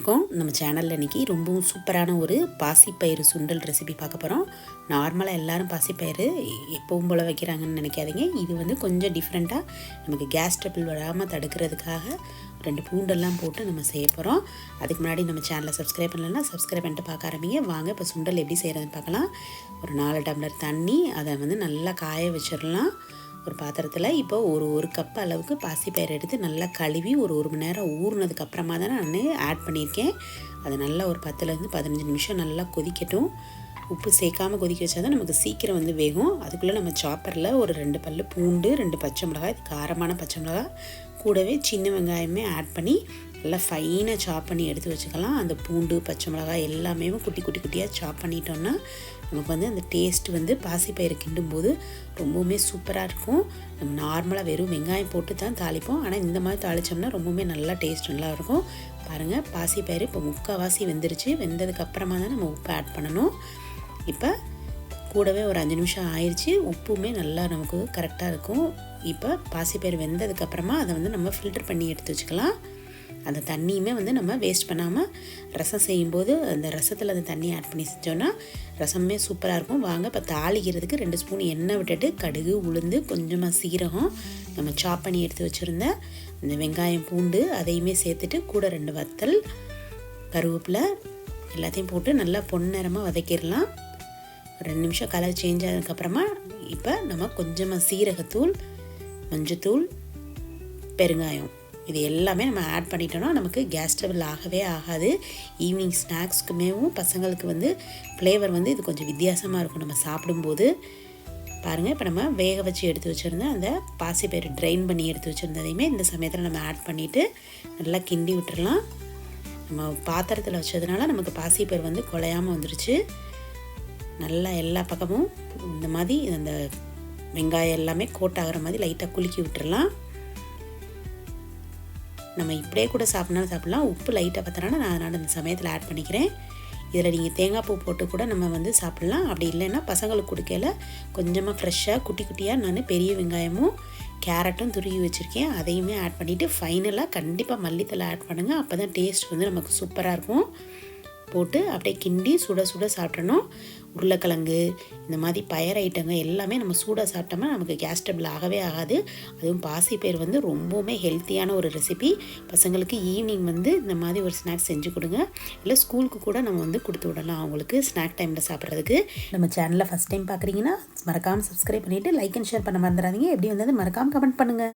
வணக்கம். நம்ம சேனலில் இன்றைக்கி ரொம்பவும் சூப்பரான ஒரு பாசிப்பயிறு சுண்டல் ரெசிபி பார்க்க போகிறோம். நார்மலாக எல்லோரும் பாசிப்பயிறு எப்பவும் போல் வைக்கிறாங்கன்னு நினைக்காதீங்க. இது வந்து கொஞ்சம் டிஃப்ரெண்ட்டாக நமக்கு கேஸ் ட்ரபிள் வராமல் தடுக்கிறதுக்காக 2 பூண்டெல்லாம் போட்டு நம்ம செய்ய போகிறோம். அதுக்கு முன்னாடி நம்ம சேனலை சப்ஸ்கிரைப் பண்ணலன்னா சப்ஸ்கிரைப் பண்ணிட்டு பார்க்க ஆரம்பிங்க. வாங்க இப்போ சுண்டல் எப்படி செய்கிறதுன்னு பார்க்கலாம். ஒரு 4 டம்ளர் தண்ணி, அதை வந்து நல்லா காய வச்சிடலாம். ஒரு பாத்திரத்தில் இப்போ ஒரு கப் அளவுக்கு பாசிப்பயிறு எடுத்து நல்லா கழுவி ஒரு மணி நேரம் ஊறினதுக்கு அப்புறமா தான் நான் ஆட் பண்ணியிருக்கேன். அது நல்லா ஒரு 10லேருந்து 15 நிமிஷம் நல்லா கொதிக்கட்டும். உப்பு சேர்க்காமல் கொதிக்க வச்சா தான் நமக்கு சீக்கிரம் வந்து வேகும். அதுக்குள்ளே நம்ம சாப்பரில் ஒரு 2 பல் பூண்டு, 2 பச்சை மிளகாய், காரமான பச்சை மிளகாய், கூடவே சின்ன வெங்காயமே ஆட் பண்ணி நல்லா ஃபைனாக சாப் பண்ணி எடுத்து வச்சுக்கலாம். அந்த பூண்டு, பச்சை மிளகாய் எல்லாமே குட்டியாக சாப் பண்ணிட்டோம்னா நமக்கு வந்து அந்த டேஸ்ட் வந்து பாசிப்பயிறு கிண்டும் போது ரொம்பவுமே சூப்பராக இருக்கும். நம்ம நார்மலாக வெறும் வெங்காயம் போட்டு தான் தாளிப்போம். ஆனால் இந்த மாதிரி தாளித்தோம்னா ரொம்பவுமே நல்லா டேஸ்ட் நல்லாயிருக்கும். பாருங்கள், பாசிப்பயிறு இப்போ முக்கால்வாசி வெந்துருச்சு. வெந்ததுக்கப்புறமா தான் நம்ம உப்பு ஆட் பண்ணணும். இப்போ கூடவே ஒரு 5 நிமிஷம் ஆயிடுச்சு. உப்புமே நல்லா நமக்கு கரெக்டாக இருக்கும். இப்போ பாசிப்பயிறு வெந்ததுக்கப்புறமா அதை வந்து நம்ம ஃபில்டர் பண்ணி எடுத்து வச்சுக்கலாம். அந்த தண்ணியுமே வந்து நம்ம வேஸ்ட் பண்ணாமல் ரசம் செய்யும்போது அந்த ரசத்தில் அந்த தண்ணியை ஆட் பண்ணி செஞ்சோன்னா ரசமே சூப்பராக இருக்கும். வாங்க இப்போ தாளிக்கிறதுக்கு 2 ஸ்பூன் எண்ணெய் விட்டுட்டு கடுகு, உளுந்து, கொஞ்சமாக சீரகம், நம்ம சாப் பண்ணி எடுத்து வச்சுருந்த அந்த வெங்காயம், பூண்டு அதையுமே சேர்த்துட்டு கூட 2 வத்தல், கருவேப்பிலை எல்லாத்தையும் போட்டு நல்லா பொன்னிறமாக வதக்கிடலாம். 2 நிமிஷம் கலர் சேஞ்ச் ஆனதுக்கப்புறமா இப்போ நம்ம கொஞ்சமாக சீரகத்தூள், மஞ்சத்தூள், பெருங்காயம் இது எல்லாமே நம்ம ஆட் பண்ணிட்டோம்னா நமக்கு கேஸ் ட்ரபிள் ஆகவே ஆகாது. ஈவினிங் ஸ்நாக்ஸ்க்குமேவும் பசங்களுக்கு வந்து ஃப்ளேவர் வந்து இது கொஞ்சம் வித்தியாசமாக இருக்கும் நம்ம சாப்பிடும்போது. பாருங்கள், இப்போ நம்ம வேக வச்சு எடுத்து வச்சுருந்தேன் அந்த பாசிப்பயிறு ட்ரைன் பண்ணி எடுத்து வச்சுருந்ததையுமே இந்த சமயத்தில் நம்ம ஆட் பண்ணிவிட்டு நல்லா கிண்டி விட்டுறலாம். நம்ம பாத்திரத்தில் வச்சதுனால நமக்கு பாசிப்பயிறு வந்து குலையாமல் வந்துருச்சு. நல்லா எல்லா பக்கமும் இந்த மாதிரி அந்த வெங்காயம் எல்லாமே கோட் ஆகிற மாதிரி லைட்டாக குலுக்கி விட்டுறலாம். நம்ம இப்படியே கூட சாப்பிட்லாம். உப்பு லைட்டாக பார்த்தனால நான் அதனால் இந்த சமயத்தில் ஆட் பண்ணிக்கிறேன். இதில் நீங்கள் தேங்காய் பூ போட்டு கூட நம்ம வந்து சாப்பிட்லாம். அப்படி இல்லைன்னா பசங்களுக்கு கொடுக்கல கொஞ்சமாக ஃப்ரெஷ்ஷாக குட்டியாக நான் பெரிய வெங்காயமும் கேரட்டும் துருவி வச்சுருக்கேன். அதையுமே ஆட் பண்ணிவிட்டு ஃபைனலாக கண்டிப்பாக மல்லித்தலை ஆட் பண்ணுங்கள். அப்போ தான் டேஸ்ட் வந்து நமக்கு சூப்பராக இருக்கும். போட்டு அப்படியே கிண்டி சுட சாப்பிட்றணும். உருளைக்கிழங்கு இந்த மாதிரி பயறு ஐட்டங்கள் எல்லாமே நம்ம சூடாக சாப்பிட்டோம்னா நமக்கு கேஸ் ட்ரபிள் ஆகவே ஆகாது. அதுவும் பாசிப்பயிறு வந்து ரொம்பவுமே ஹெல்த்தியான ஒரு ரெசிபி. பசங்களுக்கு ஈவினிங் வந்து இந்த மாதிரி ஒரு ஸ்நாக்ஸ் செஞ்சு கொடுங்க. இல்லை ஸ்கூலுக்கு கூட நம்ம வந்து கொடுத்து விடலாம் அவங்களுக்கு ஸ்நாக் டைமில் சாப்பிட்றதுக்கு. நம்ம சேனலில் ஃபஸ்ட் டைம் பார்க்குறீங்கன்னா மறக்காமல் சப்ஸ்கிரைப் பண்ணிவிட்டு லைக் அண்ட் ஷேர் பண்ண மறந்துடாதீங்க. எப்படி வந்தது மறக்காமல் கமெண்ட் பண்ணுங்கள்.